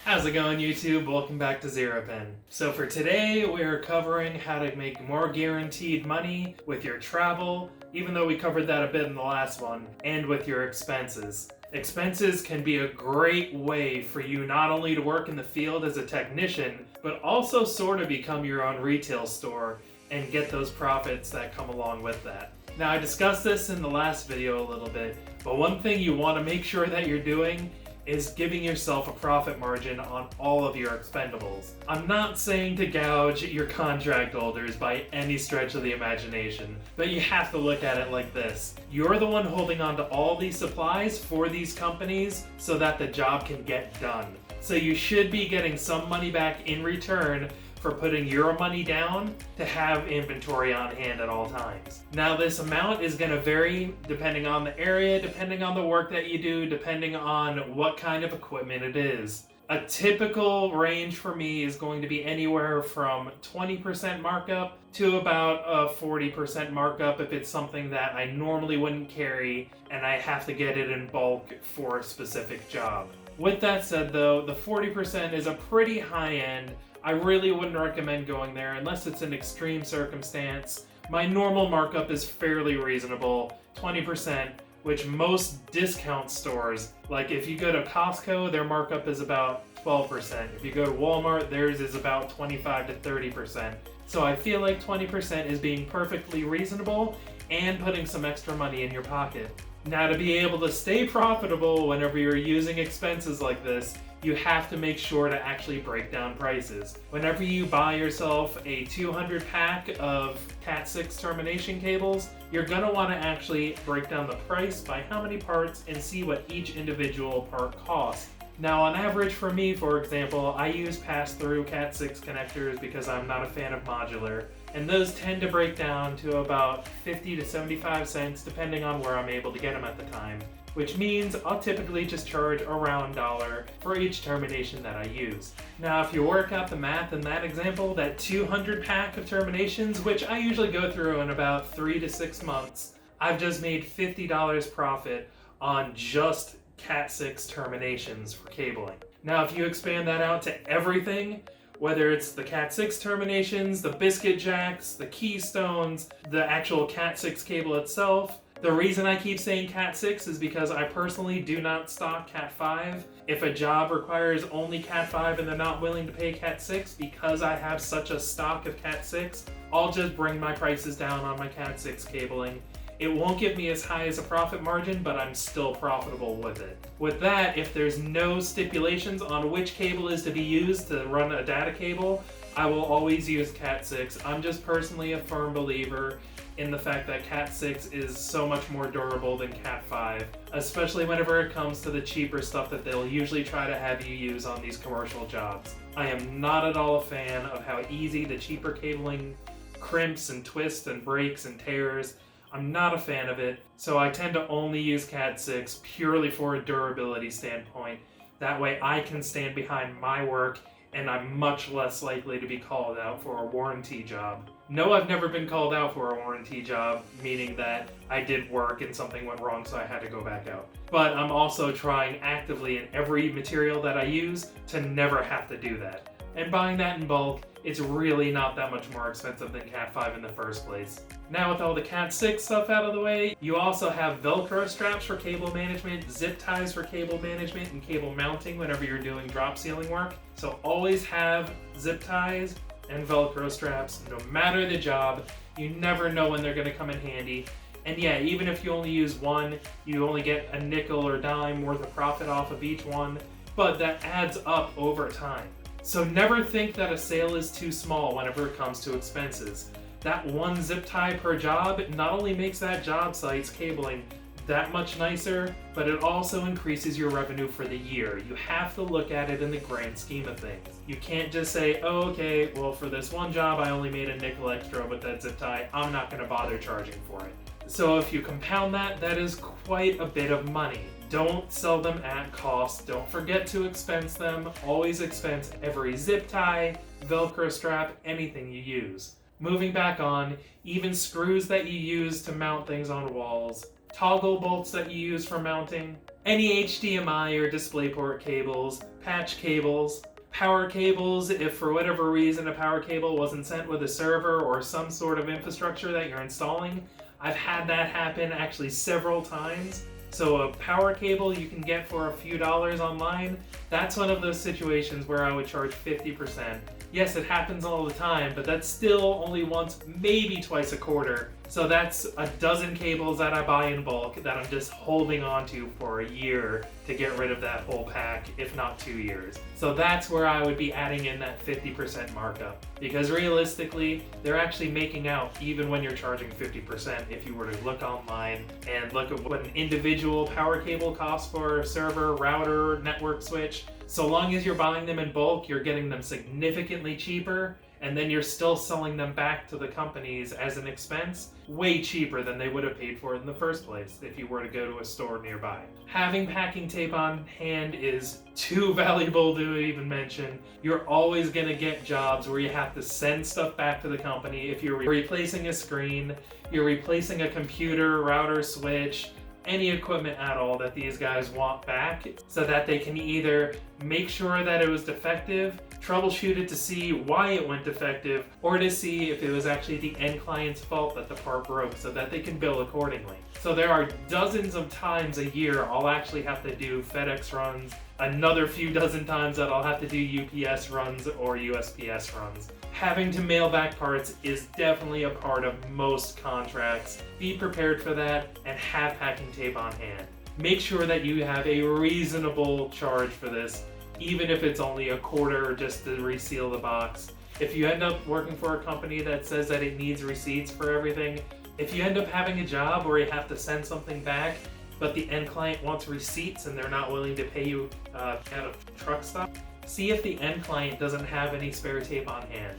How's it going, YouTube? Welcome back to ZeroPen. So for today, we're covering how to make more guaranteed money with your travel, even though we covered that a bit in the last one, and with your expenses. Expenses can be a great way for you not only to work in the field as a technician, but also sort of become your own retail store and get those profits that come along with that. Now, I discussed this in the last video a little bit, but one thing you want to make sure that you're doing is giving yourself a profit margin on all of your expendables. I'm not saying to gouge your contract holders by any stretch of the imagination, but you have to look at it like this. You're the one holding on to all these supplies for these companies so that the job can get done. So you should be getting some money back in return for putting your money down to have inventory on hand at all times. Now, this amount is going to vary depending on the area, depending on the work that you do, depending on what kind of equipment it is. A typical range for me is going to be anywhere from 20% markup to about a 40% markup if it's something that I normally wouldn't carry and I have to get it in bulk for a specific job. With that said though, the 40% is a pretty high end. I really wouldn't recommend going there unless it's an extreme circumstance. My normal markup is fairly reasonable, 20%, which most discount stores, like if you go to Costco, their markup is about 12%. If you go to Walmart, theirs is about 25 to 30%. So I feel like 20% is being perfectly reasonable and putting some extra money in your pocket. Now, to be able to stay profitable whenever you're using expenses like this, you have to make sure to actually break down prices. Whenever you buy yourself a 200 pack of Cat6 termination cables, you're going to want to actually break down the price by how many parts and see what each individual part costs. Now, on average for me, for example, I use Pass-Thru Cat6 connectors because I'm not a fan of modular, and those tend to break down to about 50 to 75 cents depending on where I'm able to get them at the time, which means I'll typically just charge around $1 for each termination that I use. Now, if you work out the math in that example, that 200 pack of terminations, which I usually go through in about 3 to 6 months, I've just made $50 profit on just Cat6 terminations for cabling. Now, if you expand that out to everything, whether it's the Cat6 terminations, the biscuit jacks, the keystones, the actual Cat6 cable itself. The reason I keep saying Cat6 is because I personally do not stock Cat5. If a job requires only Cat5 and they're not willing to pay Cat6, because I have such a stock of Cat6, I'll just bring my prices down on my Cat6 cabling. It won't give me as high as a profit margin, but I'm still profitable with it. With that, if there's no stipulations on which cable is to be used to run a data cable, I will always use Cat6. I'm just personally a firm believer in the fact that Cat6 is so much more durable than Cat5, especially whenever it comes to the cheaper stuff that they'll usually try to have you use on these commercial jobs. I am not at all a fan of how easy the cheaper cabling crimps and twists and breaks and tears. I'm not a fan of it, so I tend to only use Cat6 purely for a durability standpoint. That way I can stand behind my work and I'm much less likely to be called out for a warranty job. No, I've never been called out for a warranty job, meaning that I did work and something went wrong so I had to go back out. But I'm also trying actively in every material that I use to never have to do that. And buying that in bulk, it's really not that much more expensive than Cat5 in the first place. Now, with all the Cat6 stuff out of the way, you also have Velcro straps for cable management, zip ties for cable management, and cable mounting whenever you're doing drop ceiling work. So always have zip ties and Velcro straps, no matter the job. You never know when they're going to come in handy. And yeah, even if you only use one, you only get a nickel or dime worth of profit off of each one, but that adds up over time. So never think that a sale is too small whenever it comes to expenses. That one zip tie per job not only makes that job site's cabling that much nicer, but it also increases your revenue for the year. You have to look at it in the grand scheme of things. You can't just say, oh, okay, well, for this one job I only made a nickel extra with that zip tie, I'm not going to bother charging for it. So if you compound that, that is quite a bit of money. Don't sell them at cost. Don't forget to expense them. Always expense every zip tie, Velcro strap, anything you use. Moving back on, even screws that you use to mount things on walls, toggle bolts that you use for mounting, Any HDMI or DisplayPort cables, patch cables, power cables, if for whatever reason a power cable wasn't sent with a server or some sort of infrastructure that you're installing. I've had that happen actually several times. So a power cable you can get for a few dollars online, that's one of those situations where I would charge 50%. Yes, it happens all the time, but that's still only once, maybe twice a quarter. So that's a dozen cables that I buy in bulk that I'm just holding on to for a year to get rid of that whole pack, if not 2 years. So that's where I would be adding in that 50% markup. Because realistically, they're actually making out even when you're charging 50% if you were to look online and look at what an individual power cable costs for a server, router, network switch. So long as you're buying them in bulk, you're getting them significantly cheaper, and then you're still selling them back to the companies as an expense, way cheaper than they would have paid for it in the first place if you were to go to a store nearby. Having packing tape on hand is too valuable to even mention. You're always going to get jobs where you have to send stuff back to the company. If you're replacing a screen, you're replacing a computer, router, switch, any equipment at all that these guys want back so that they can either make sure that it was defective, troubleshoot it to see why it went defective, or to see if it was actually the end client's fault that the part broke so that they can bill accordingly. So there are dozens of times a year I'll actually have to do FedEx runs, another few dozen times that I'll have to do UPS runs or USPS runs. Having to mail back parts is definitely a part of most contracts. Be prepared for that and have packing tape on hand. Make sure that you have a reasonable charge for this, even if it's only a quarter just to reseal the box. If you end up working for a company that says that it needs receipts for everything, if you end up having a job where you have to send something back, but the end client wants receipts and they're not willing to pay you at a truck stop, see if the end client doesn't have any spare tape on hand.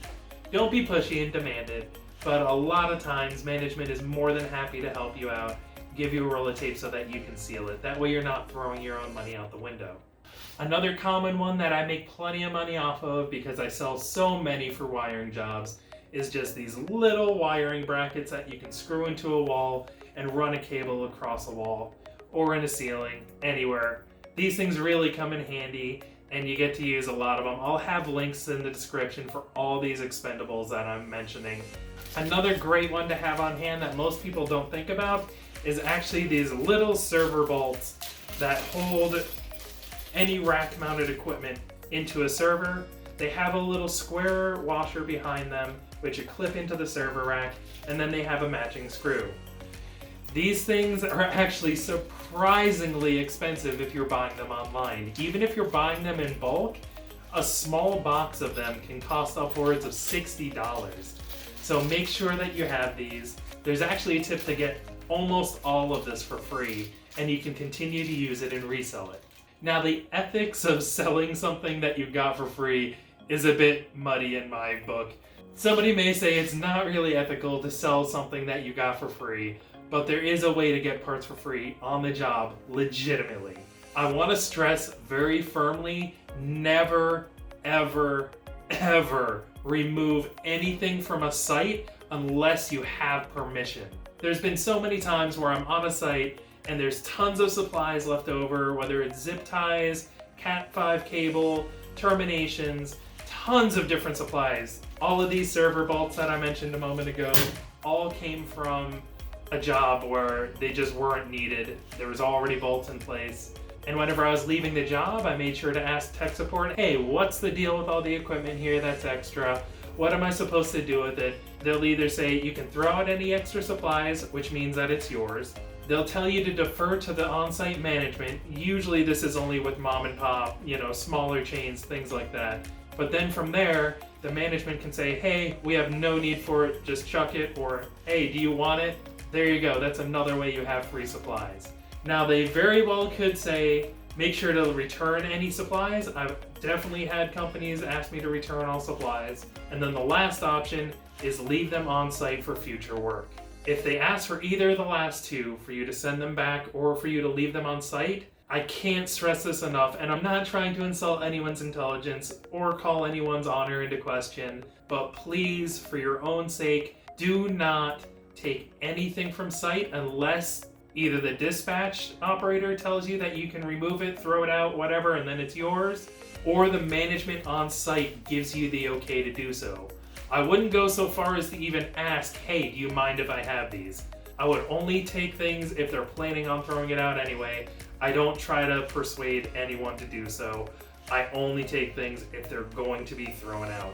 Don't be pushy and demand it, but a lot of times management is more than happy to help you out, give you a roll of tape so that you can seal it. That way you're not throwing your own money out the window. Another common one that I make plenty of money off of because I sell so many for wiring jobs is just these little wiring brackets that you can screw into a wall and run a cable across a wall or in a ceiling, anywhere. These things really come in handy and you get to use a lot of them. I'll have links in the description for all these expendables that I'm mentioning. Another great one to have on hand that most people don't think about is actually these little server bolts that hold any rack-mounted equipment into a server. They have a little square washer behind them which you clip into the server rack, and then they have a matching screw. These things are actually surprisingly expensive if you're buying them online. Even if you're buying them in bulk, a small box of them can cost upwards of $60. So make sure that you have these. There's actually a tip to get almost all of this for free, and you can continue to use it and resell it. Now, the ethics of selling something that you got for free is a bit muddy in my book. Somebody may say it's not really ethical to sell something that you got for free, but there is a way to get parts for free on the job legitimately. I want to stress very firmly, never, ever, ever remove anything from a site unless you have permission. There's been so many times where I'm on a site and there's tons of supplies left over, whether it's zip ties, Cat6 cable, Terminations, tons of different supplies. All of these server bolts that I mentioned a moment ago all came from a job where they just weren't needed. There was already bolts in place. And whenever I was leaving the job, I made sure to ask tech support, hey, what's the deal with all the equipment here that's extra? What am I supposed to do with it? They'll either say you can throw out any extra supplies, which means that it's yours. They'll tell you to defer to the on-site management. Usually this is only with mom and pop, smaller chains, things like that. But then from there, the management can say, hey, we have no need for it, just chuck it, or hey, do you want it? There you go, that's another way you have free supplies. Now, they very well could say, make sure to return any supplies. I've definitely had companies ask me to return all supplies. And then the last option is leave them on site for future work. If they ask for either of the last two, for you to send them back or for you to leave them on site, I can't stress this enough, and I'm not trying to insult anyone's intelligence or call anyone's honor into question, but please, for your own sake, do not take anything from site unless Either the dispatch operator tells you that you can remove it, throw it out, whatever, and then it's yours, or the management on site gives you the okay to do so. I wouldn't go so far as to even ask, hey, do you mind if I have these? I would only take things if they're planning on throwing it out anyway. I don't try to persuade anyone to do so. I only take things if they're going to be thrown out.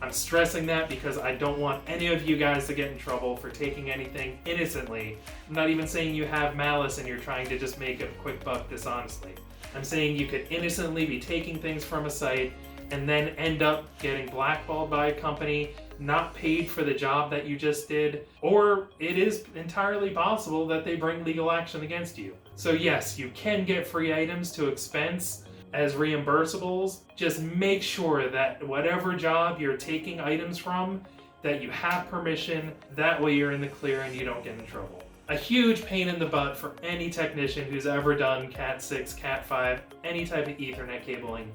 I'm stressing that because I don't want any of you guys to get in trouble for taking anything innocently. I'm not even saying you have malice and you're trying to just make a quick buck dishonestly. I'm saying you could innocently be taking things from a site and then end up getting blackballed by a company, not paid for the job that you just did, or it is entirely possible that they bring legal action against you. So yes, you can get free items to expense as reimbursables. Just make sure that whatever job you're taking items from, that you have permission, that way you're in the clear and you don't get in trouble. A huge pain in the butt for any technician who's ever done Cat6, Cat5, any type of Ethernet cabling,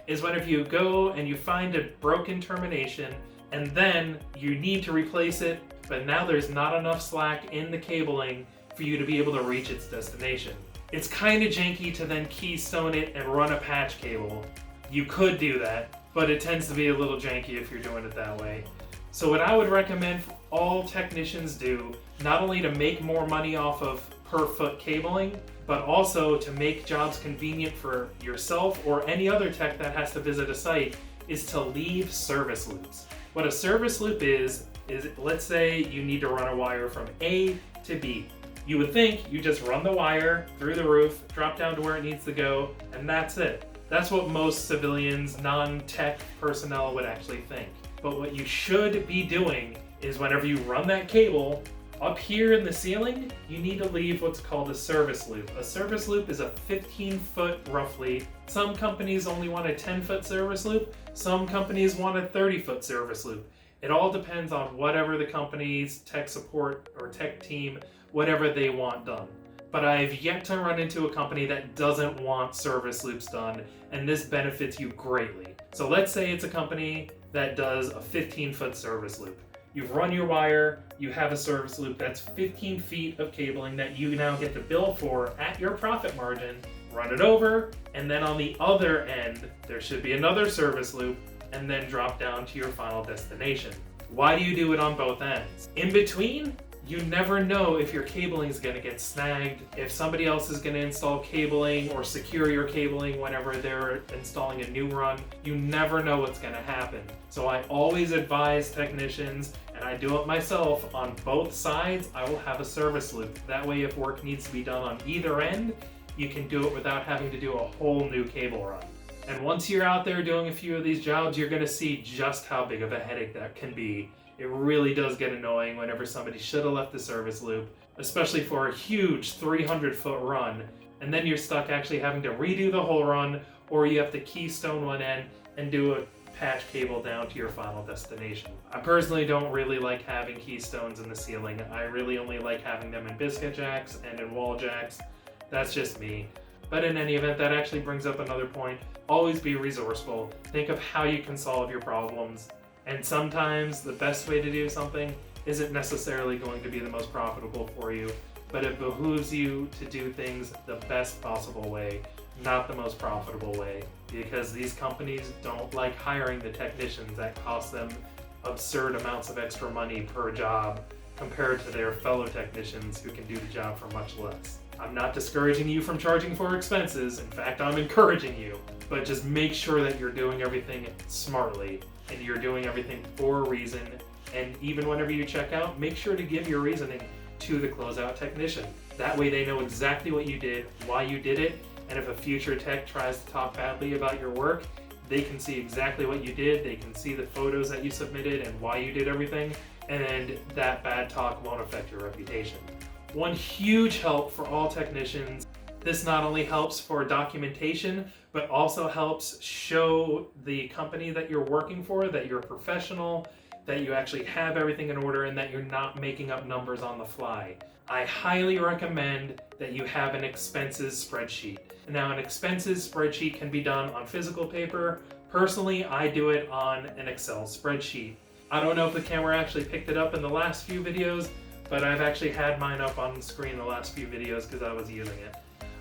is when if you go and you find a broken termination and then you need to replace it, but now there's not enough slack in the cabling for you to be able to reach its destination. It's kind of janky to then keystone it and run a patch cable. You could do that, but it tends to be a little janky if you're doing it that way. So what I would recommend for all technicians do, not only to make more money off of per foot cabling, but also to make jobs convenient for yourself or any other tech that has to visit a site, is to leave service loops. What a service loop is let's say you need to run a wire from A to B. You would think you just run the wire through the roof, drop down to where it needs to go, and that's it. That's what most civilians, non-tech personnel would actually think. But what you should be doing is whenever you run that cable, up here in the ceiling, you need to leave what's called a service loop. A service loop is a 15-foot roughly. Some companies only want a 10-foot service loop. Some companies want a 30-foot service loop. It all depends on whatever the company's tech support or tech team, whatever they want done. But I've yet to run into a company that doesn't want service loops done, and this benefits you greatly. So let's say it's a company that does a 15-foot service loop. You've run your wire, you have a service loop that's 15 feet of cabling that you now get to bill for at your profit margin, run it over, and then on the other end, there should be another service loop, and then drop down to your final destination. Why do you do it on both ends? In between, you never know if your cabling is going to get snagged, if somebody else is going to install cabling or secure your cabling whenever they're installing a new run. You never know what's going to happen. So I always advise technicians, and I do it myself, on both sides, I will have a service loop. That way if work needs to be done on either end, you can do it without having to do a whole new cable run. And once you're out there doing a few of these jobs, you're going to see just how big of a headache that can be. It really does get annoying whenever somebody should have left the service loop, especially for a huge 300-foot run, and then you're stuck actually having to redo the whole run, or you have to keystone one end and do a patch cable down to your final destination. I personally don't really like having keystones in the ceiling. I really only like having them in biscuit jacks and in wall jacks. That's just me. But in any event, that actually brings up another point. Always be resourceful. Think of how you can solve your problems. And sometimes the best way to do something isn't necessarily going to be the most profitable for you, but it behooves you to do things the best possible way, not the most profitable way, because these companies don't like hiring the technicians that cost them absurd amounts of extra money per job compared to their fellow technicians who can do the job for much less. I'm not discouraging you from charging for expenses. In fact, I'm encouraging you. But just make sure that you're doing everything smartly and you're doing everything for a reason. And even whenever you check out, make sure to give your reasoning to the closeout technician. That way they know exactly what you did, why you did it, and if a future tech tries to talk badly about your work, they can see exactly what you did, they can see the photos that you submitted and why you did everything, and that bad talk won't affect your reputation. One huge help for all technicians, this not only helps for documentation, but also helps show the company that you're working for that you're a professional, that you actually have everything in order, and that you're not making up numbers on the fly. I highly recommend that you have an expenses spreadsheet. Now, an expenses spreadsheet can be done on physical paper. Personally, I do it on an Excel spreadsheet. I don't know if the camera actually picked it up in the last few videos, but I've actually had mine up on the screen the last few videos because I was using it.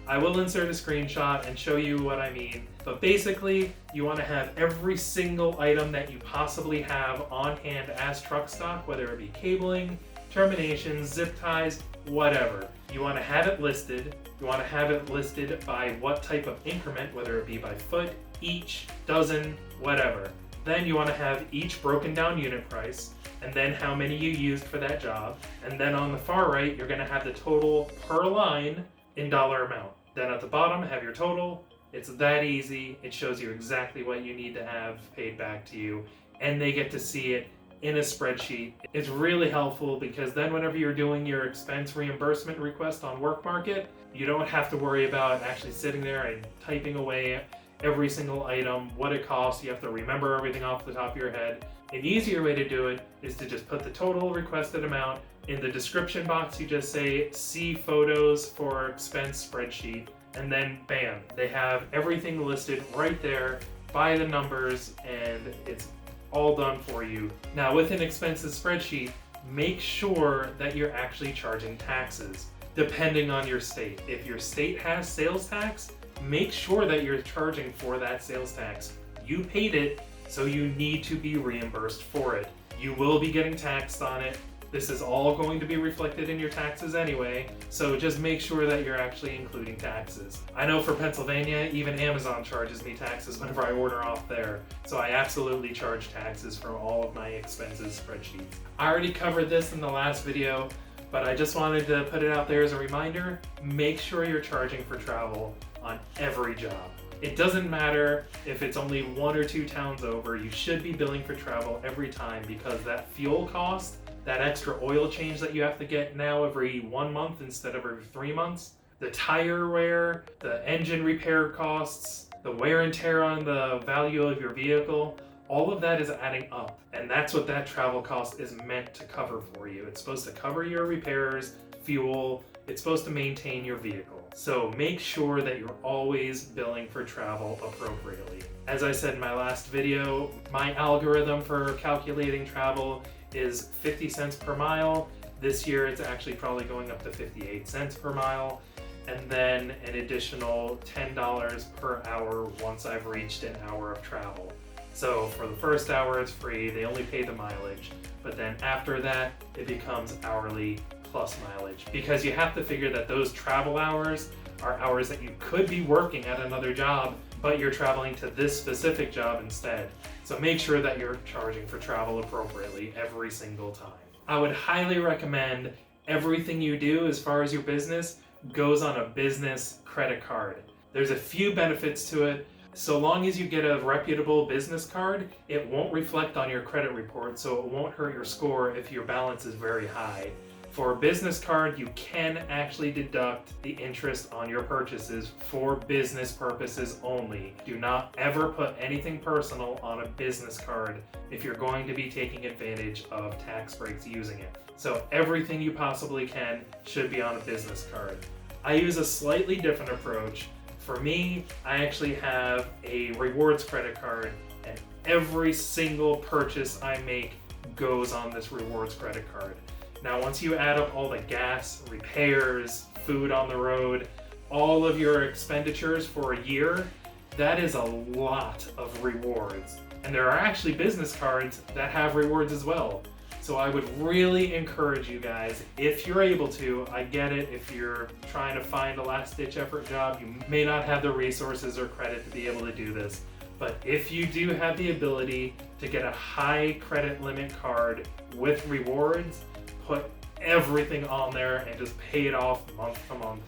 I will insert a screenshot and show you what I mean, but basically you want to have every single item that you possibly have on hand as truck stock, whether it be cabling, terminations, zip ties, whatever. You want to have it listed. You want to have it listed by what type of increment, whether it be by foot, each, dozen, whatever. Then you want to have each broken down unit price, and then how many you used for that job. And then on the far right, you're going to have the total per line in dollar amount. Then at the bottom, have your total. It's that easy. It shows you exactly what you need to have paid back to you, and they get to see it in a spreadsheet. It's really helpful because then whenever you're doing your expense reimbursement request on WORKMARKET, you don't have to worry about actually sitting there and typing away every single item, what it costs. You have to remember everything off the top of your head. An easier way to do it is to just put the total requested amount in the description box. You just say, see photos for expense spreadsheet, and then bam, they have everything listed right there by the numbers, and it's all done for you. Now with an expenses spreadsheet, make sure that you're actually charging taxes, depending on your state. If your state has sales tax, make sure that you're charging for that sales tax. You paid it, so you need to be reimbursed for it. You will be getting taxed on it. This is all going to be reflected in your taxes anyway, so just make sure that you're actually including taxes. I know for Pennsylvania, even Amazon charges me taxes whenever I order off there, so I absolutely charge taxes for all of my expenses spreadsheets. I already covered this in the last video, but I just wanted to put it out there as a reminder. Make sure you're charging for travel on every job. It doesn't matter if it's only 1 or 2 towns over, you should be billing for travel every time, because that fuel cost, that extra oil change that you have to get now every 1 month instead of every 3 months, the tire wear, the engine repair costs, the wear and tear on the value of your vehicle, all of that is adding up. And that's what that travel cost is meant to cover for you. It's supposed to cover your repairs, fuel, it's supposed to maintain your vehicle. So make sure that you're always billing for travel appropriately. As I said in my last video, my algorithm for calculating travel is 50 cents per mile. This year it's actually probably going up to 58 cents per mile, and then an additional $10 per hour once I've reached an hour of travel. So for the first hour it's free, they only pay the mileage, but then after that it becomes hourly plus mileage, because you have to figure that those travel hours are hours that you could be working at another job, but you're traveling to this specific job instead. So make sure that you're charging for travel appropriately every single time. I would highly recommend everything you do as far as your business goes on a business credit card. There's a few benefits to it. So long as you get a reputable business card, it won't reflect on your credit report, so it won't hurt your score if your balance is very high. For a business card, you can actually deduct the interest on your purchases for business purposes only. Do not ever put anything personal on a business card if you're going to be taking advantage of tax breaks using it. So everything you possibly can should be on a business card. I use a slightly different approach. For me, I actually have a rewards credit card, and every single purchase I make goes on this rewards credit card. Now, once you add up all the gas, repairs, food on the road, all of your expenditures for a year, that is a lot of rewards. And there are actually business cards that have rewards as well. So I would really encourage you guys, if you're able to, I get it, if you're trying to find a last-ditch effort job, you may not have the resources or credit to be able to do this. But if you do have the ability to get a high credit limit card with rewards, put everything on there and just pay it off month to month.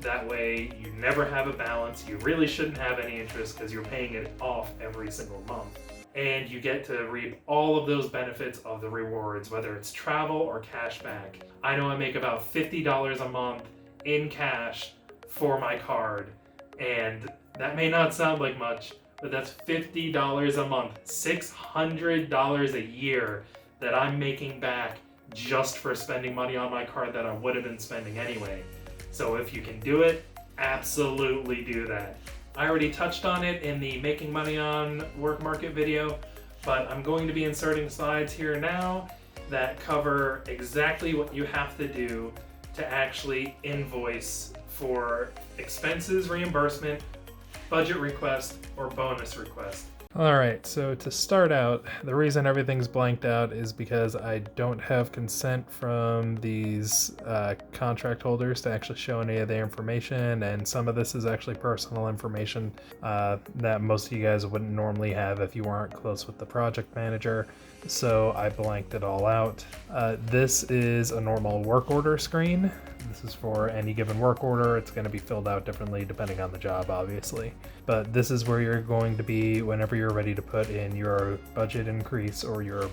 That way you never have a balance. You really shouldn't have any interest because you're paying it off every single month. And you get to reap all of those benefits of the rewards, whether it's travel or cash back. I know I make about $50 a month in cash for my card, and that may not sound like much, but that's $50 a month, $600 a year that I'm making back just for spending money on my card that I would have been spending anyway. So if you can do it, absolutely do that. I already touched on it in the Making Money on WORKMARKET video, but I'm going to be inserting slides here now, that cover exactly what you have to do to actually invoice for expenses reimbursement, budget request, or bonus request. Alright, so to start out, the reason everything's blanked out is because I don't have consent from these contract holders to actually show any of the information, and some of this is actually personal information that most of you guys wouldn't normally have if you weren't close with the project manager, so I blanked it all out. This is a normal work order screen. This is for any given work order. It's going to be filled out differently depending on the job, obviously. But this is where you're going to be whenever you're ready to put in your budget increase or your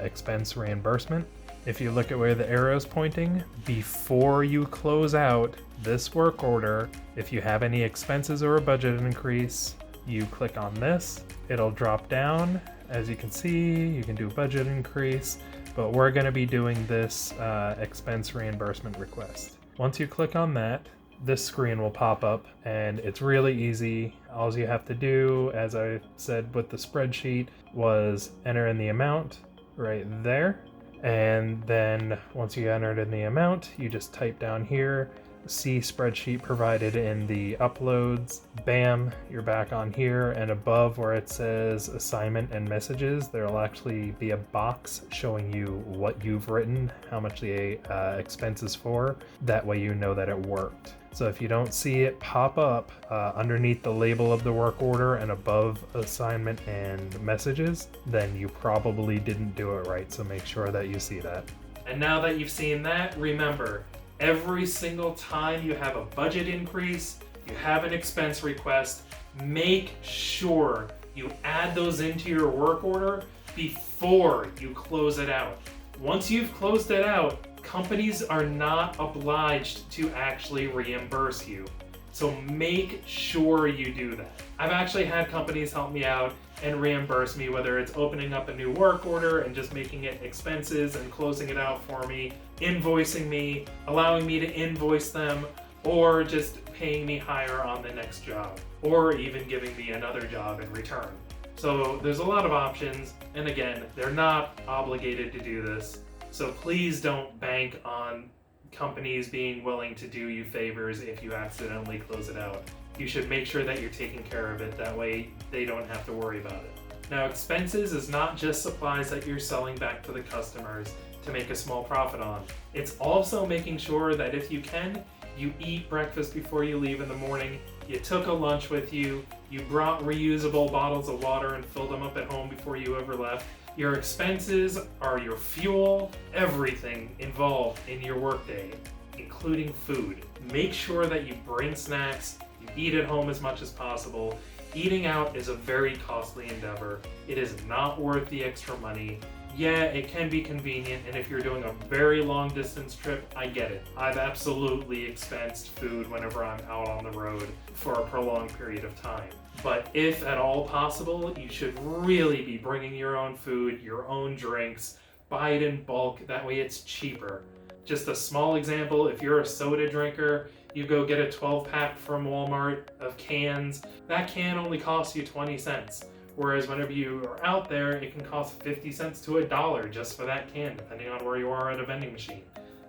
expense reimbursement. If you look at where the arrow is pointing, before you close out this work order, if you have any expenses or a budget increase, you click on this. It'll drop down. As you can see, you can do budget increase, but we're going to be doing this expense reimbursement request. Once you click on that, this screen will pop up, and it's really easy. All you have to do, as I said with the spreadsheet, was enter in the amount right there. And then once you entered in the amount, you just type down here, see spreadsheet provided in the uploads. Bam, you're back on here, and above where it says assignment and messages, there'll actually be a box showing you what you've written, how much the expense is for. That way you know that it worked. So if you don't see it pop up underneath the label of the work order and above assignment and messages, then you probably didn't do it right, so make sure that you see that. And now that you've seen that, remember, every single time you have a budget increase, you have an expense request, make sure you add those into your work order before you close it out. Once you've closed it out, companies are not obliged to actually reimburse you. So make sure you do that. I've actually had companies help me out and reimburse me, whether it's opening up a new work order and just making it expenses and closing it out for me, invoicing me, allowing me to invoice them, or just paying me higher on the next job, or even giving me another job in return. So there's a lot of options, and again, they're not obligated to do this. So please don't bank on companies being willing to do you favors if you accidentally close it out. You should make sure that you're taking care of it, that way they don't have to worry about it. Now, expenses is not just supplies that you're selling back to the customers to make a small profit on. It's also making sure that if you can, you eat breakfast before you leave in the morning, you took a lunch with you, you brought reusable bottles of water and filled them up at home before you ever left. Your expenses are your fuel, everything involved in your workday, including food. Make sure that you bring snacks, you eat at home as much as possible. Eating out is a very costly endeavor. It is not worth the extra money. Yeah, it can be convenient, and if you're doing a very long distance trip, I get it. I've absolutely expensed food whenever I'm out on the road for a prolonged period of time. But if at all possible, you should really be bringing your own food, your own drinks, buy it in bulk, that way it's cheaper. Just a small example, if you're a soda drinker, you go get a 12-pack from Walmart of cans, that can only cost you 20 cents. Whereas whenever you are out there, it can cost 50 cents to $1 just for that can, depending on where you are at a vending machine.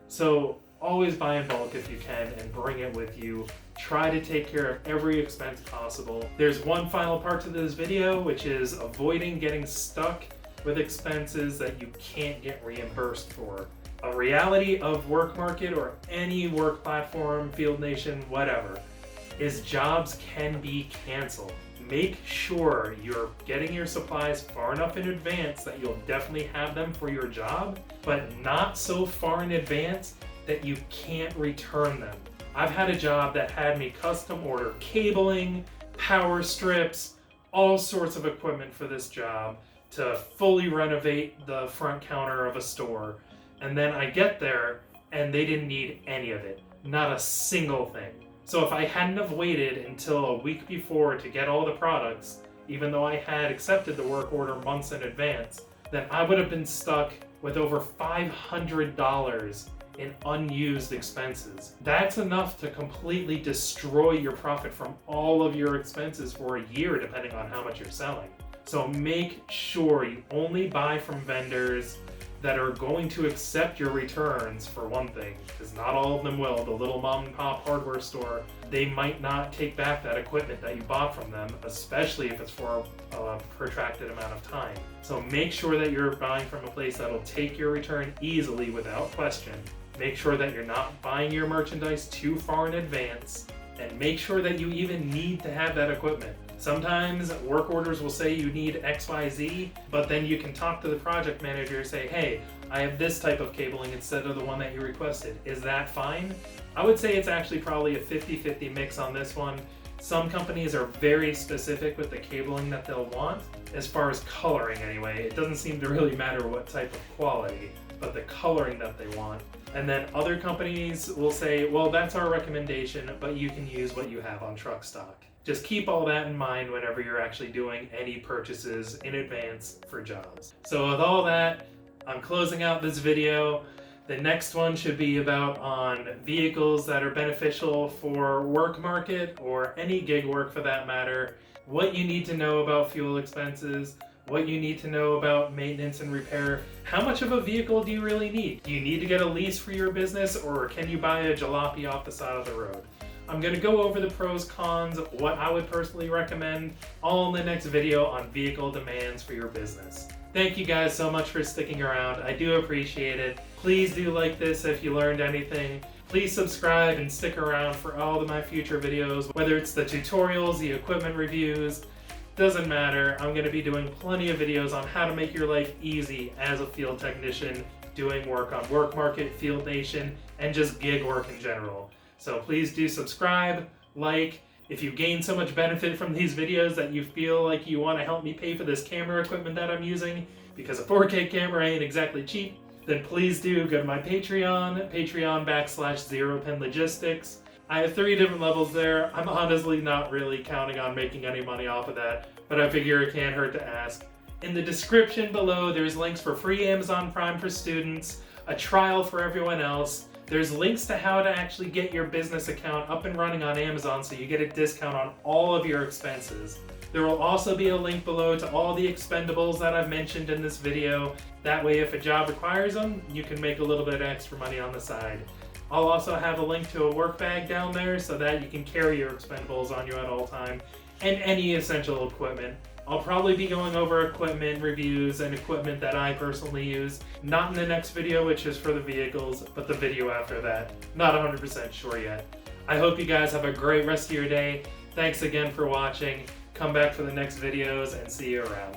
So always buy in bulk if you can and bring it with you. Try to take care of every expense possible. There's one final part to this video, which is avoiding getting stuck with expenses that you can't get reimbursed for. A reality of WORKMARKET or any work platform, Field Nation, whatever, is jobs can be canceled. Make sure you're getting your supplies far enough in advance that you'll definitely have them for your job, but not so far in advance that you can't return them. I've had a job that had me custom order cabling, power strips, all sorts of equipment for this job to fully renovate the front counter of a store. And then I get there and they didn't need any of it, not a single thing. So if I hadn't have waited until a week before to get all the products, even though I had accepted the work order months in advance, then I would have been stuck with over $500 in unused expenses. That's enough to completely destroy your profit from all of your expenses for a year, depending on how much you're selling. So make sure you only buy from vendors that are going to accept your returns, for one thing, because not all of them will. The little mom and pop hardware store, they might not take back that equipment that you bought from them, especially if it's for a protracted amount of time. So make sure that you're buying from a place that'll take your return easily without question. Make sure that you're not buying your merchandise too far in advance, and make sure that you even need to have that equipment. Sometimes work orders will say you need XYZ, but then you can talk to the project manager and say, hey, I have this type of cabling instead of the one that you requested. Is that fine? I would say it's actually probably a 50-50 mix on this one. Some companies are very specific with the cabling that they'll want, as far as coloring anyway. It doesn't seem to really matter what type of quality, but the coloring that they want. And then other companies will say, well, that's our recommendation, but you can use what you have on truck stock. Just keep all that in mind whenever you're actually doing any purchases in advance for jobs. So with all that, I'm closing out this video. The next one should be about on vehicles that are beneficial for work market or any gig work for that matter, what you need to know about fuel expenses, what you need to know about maintenance and repair. How much of a vehicle do you really need? Do you need to get a lease for your business, or can you buy a jalopy off the side of the road? I'm going to go over the pros, cons, what I would personally recommend, all in the next video on vehicle demands for your business. Thank you guys so much for sticking around. I do appreciate it. Please do like this if you learned anything. Please subscribe and stick around for all of my future videos, whether it's the tutorials, the equipment reviews, doesn't matter. I'm going to be doing plenty of videos on how to make your life easy as a field technician, doing work on WORKMARKET, Field Nation, and just gig work in general. So please do subscribe, like. If you gain so much benefit from these videos that you feel like you want to help me pay for this camera equipment that I'm using, because a 4K camera ain't exactly cheap, then please do go to my Patreon, patreon.com/ZeroPinLogistics. I have 3 different levels there. I'm honestly not really counting on making any money off of that, but I figure it can't hurt to ask. In the description below, there's links for free Amazon Prime for students, a trial for everyone else. There's links to how to actually get your business account up and running on Amazon so you get a discount on all of your expenses. There will also be a link below to all the expendables that I've mentioned in this video. That way, if a job requires them, you can make a little bit of extra money on the side. I'll also have a link to a work bag down there so that you can carry your expendables on you at all time, and any essential equipment. I'll probably be going over equipment reviews and equipment that I personally use. Not in the next video, which is for the vehicles, but the video after that. Not 100% sure yet. I hope you guys have a great rest of your day. Thanks again for watching. Come back for the next videos and see you around.